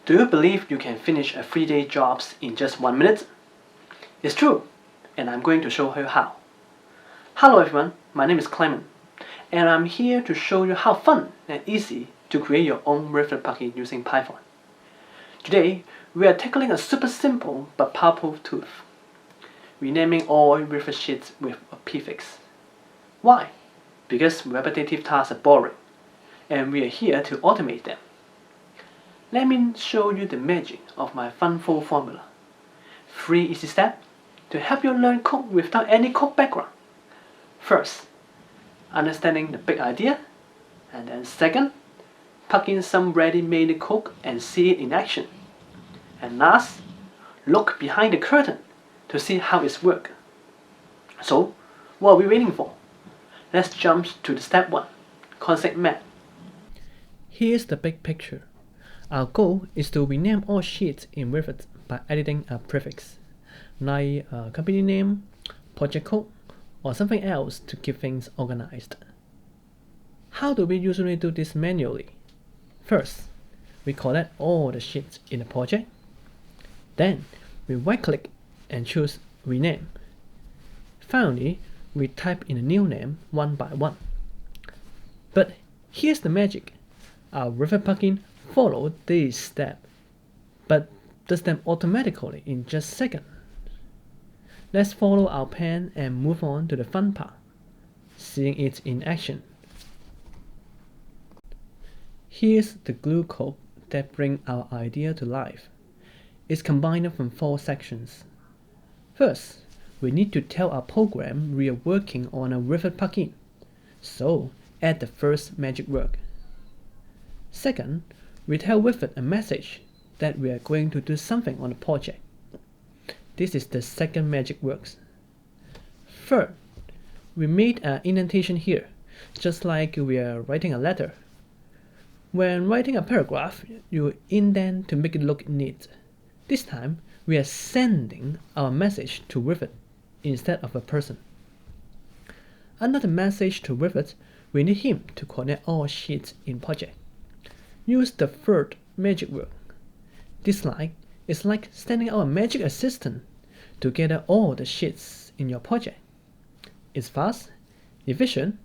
Do you believe you can finish a 3-day job in just 1 minute? It's true, and I'm going to show you how. Hello everyone, my name is Clement, and I'm here to show you how fun and easy to create your own Revit plugin using Python. Today, we are tackling a super simple but powerful tool, renaming all Revit sheets with a prefix. Why? Because repetitive tasks are boring, and we are here to automate them. Let me show you the magic of my funful formula. 3 easy steps to help you learn code without any code background. First, understanding the big idea, and then second, plug in some ready-made code and see it in action. And last, look behind the curtain to see how it works. So, what are we waiting for? Let's jump to the step 1, concept map. Here's the big picture. Our goal is to rename all sheets in Revit by editing a prefix, like a company name, project code, or something else to keep things organized. How do we usually do this manually? First, we collect all the sheets in the project. Then, we right-click and choose Rename. Finally, we type in a new name one by one. But here's the magic. Our Revit plugin follows these steps, but does them automatically in just seconds. Let's follow our plan and move on to the fun part, seeing it in action. Here's the glue code that brings our idea to life. It's combined from 4 sections. First, we need to tell our program we are working on a Revit plugin, so add the first magic word. Second, we tell Revit a message that we are going to do something on the project. This is the second magic word. Third, we made an indentation here, just like we are writing a letter. When writing a paragraph, you indent to make it look neat. This time, we are sending our message to Revit instead of a person. Under the message to Revit, we need him to connect all sheets in project. Use the third magic word. This line is like sending out a magic assistant to gather all the sheets in your project. It's fast, efficient,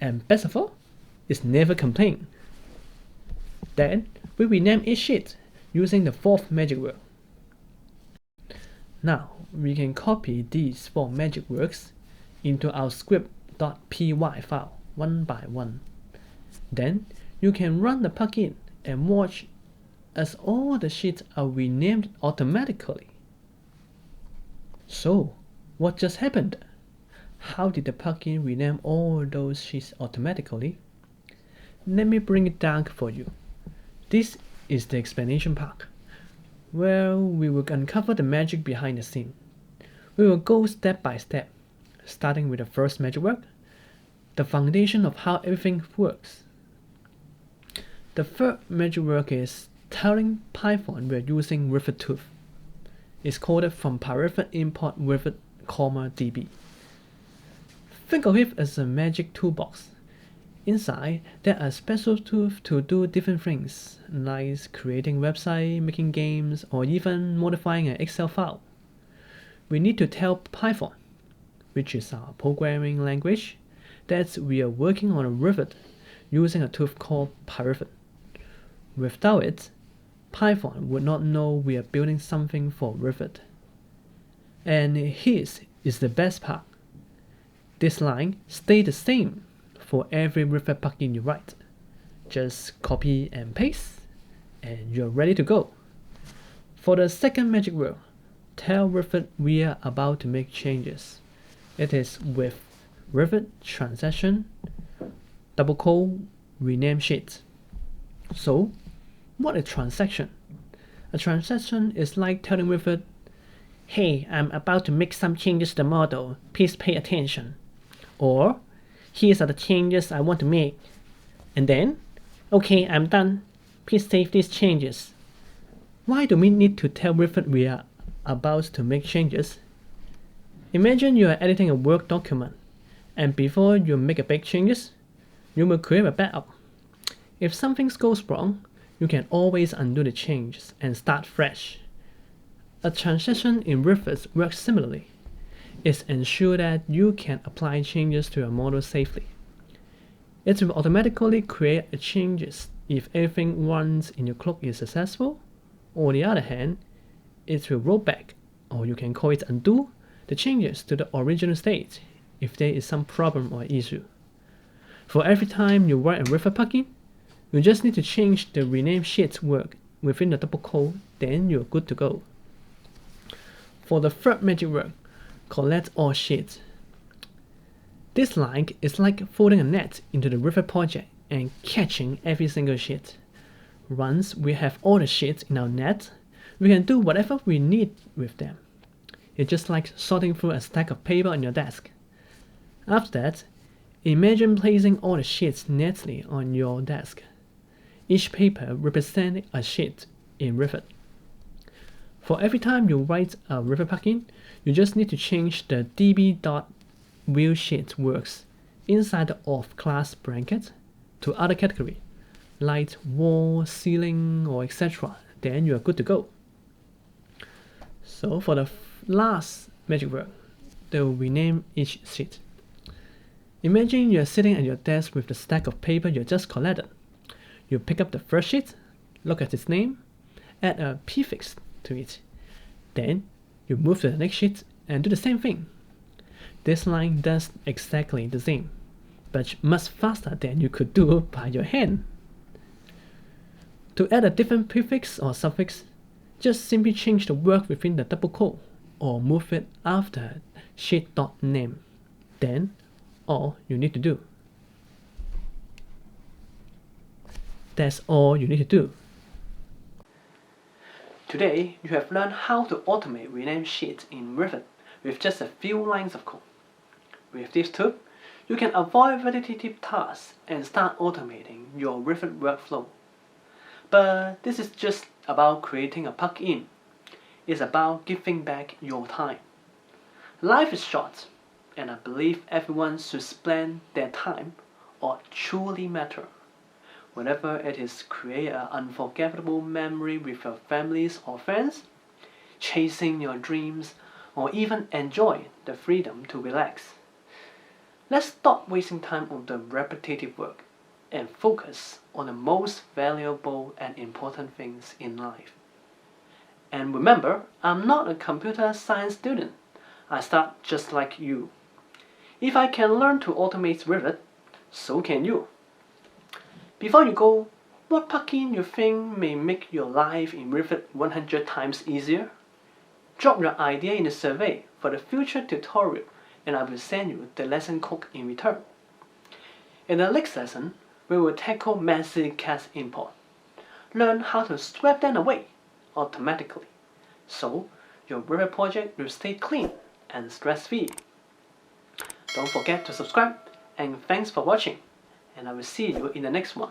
and best of all, it's never complain. Then, we rename each sheet using the 4th magic word. Now, we can copy these 4 magic words into our script.py file one by one. Then, you can run the plugin and watch as all the sheets are renamed automatically. So, what just happened? How did the plugin rename all those sheets automatically? Let me bring it down for you. This is the explanation part, where we will uncover the magic behind the scene. We will go step by step, starting with the first magic word, the foundation of how everything works. The third magic word is telling Python we're using Revit tool. It's coded from Revit import Revit, db. Think of it as a magic toolbox. Inside, there are special tools to do different things, like creating websites, making games, or even modifying an Excel file. We need to tell Python, which is our programming language, that we are working on a Revit using a tool called Revit. Without it, Python would not know we are building something for Revit. And here is the best part. This line stays the same for every Revit plugin you write. Just copy and paste, and you're ready to go. For the second magic word, tell Revit we are about to make changes. It is with Revit transaction, rename sheet. So, what is transaction? A transaction is like telling Revit, hey, I'm about to make some changes to the model, please pay attention. Or, here's are the changes I want to make. And then, okay, I'm done, please save these changes. Why do we need to tell Revit we are about to make changes? Imagine you are editing a Word document, and before you make a big changes, you will create a backup. If something goes wrong, you can always undo the changes and start fresh. A transition in Revit works similarly. It ensures that you can apply changes to your model safely. It will automatically create changes if everything runs in your clock is successful. On the other hand, it will roll back, or you can call it undo, the changes to the original state if there is some problem or issue. For every time you write a Revit plugin, you just need to change the rename sheet work within the double quote, then you're good to go. For the third magic word, collect all sheets. This line is like folding a net into the Revit project and catching every single sheet. Once we have all the sheets in our net, we can do whatever we need with them. It's just like sorting through a stack of paper on your desk. After that, imagine placing all the sheets neatly on your desk. Each paper represents a sheet in Revit. For every time you write a Revit plugin, you just need to change the db.viewSheetWorks inside the off-class bracket to other category, like wall, ceiling, or etc. Then you are good to go. So for the last magic word, they will rename each sheet. Imagine you are sitting at your desk with the stack of paper you just collected. You pick up the first sheet, look at its name, add a prefix to it. Then you move to the next sheet and do the same thing. This line does exactly the same, but much faster than you could do by your hand. To add a different prefix or suffix, just simply change the word within the double quote or move it after sheet.name. Then all you need to do. That's all you need to do. Today, you have learned how to automate rename sheets in Revit with just a few lines of code. With this tool, you can avoid repetitive tasks and start automating your Revit workflow. But this is just about creating a plugin. It's about giving back your time. Life is short, and I believe everyone should spend their time or truly matter. Whether it is create an unforgettable memory with your families or friends, chasing your dreams, or even enjoy the freedom to relax. Let's stop wasting time on the repetitive work and focus on the most valuable and important things in life. And remember, I'm not a computer science student. I start just like you. If I can learn to automate Revit, so can you. Before you go, what plugin you think may make your life in Revit 100 times easier? Drop your idea in the survey for the future tutorial and I will send you the lesson code in return. In the next lesson, we will tackle messy cast import. Learn how to scrap them away automatically, so your Revit project will stay clean and stress-free. Don't forget to subscribe, and thanks for watching, and I will see you in the next one.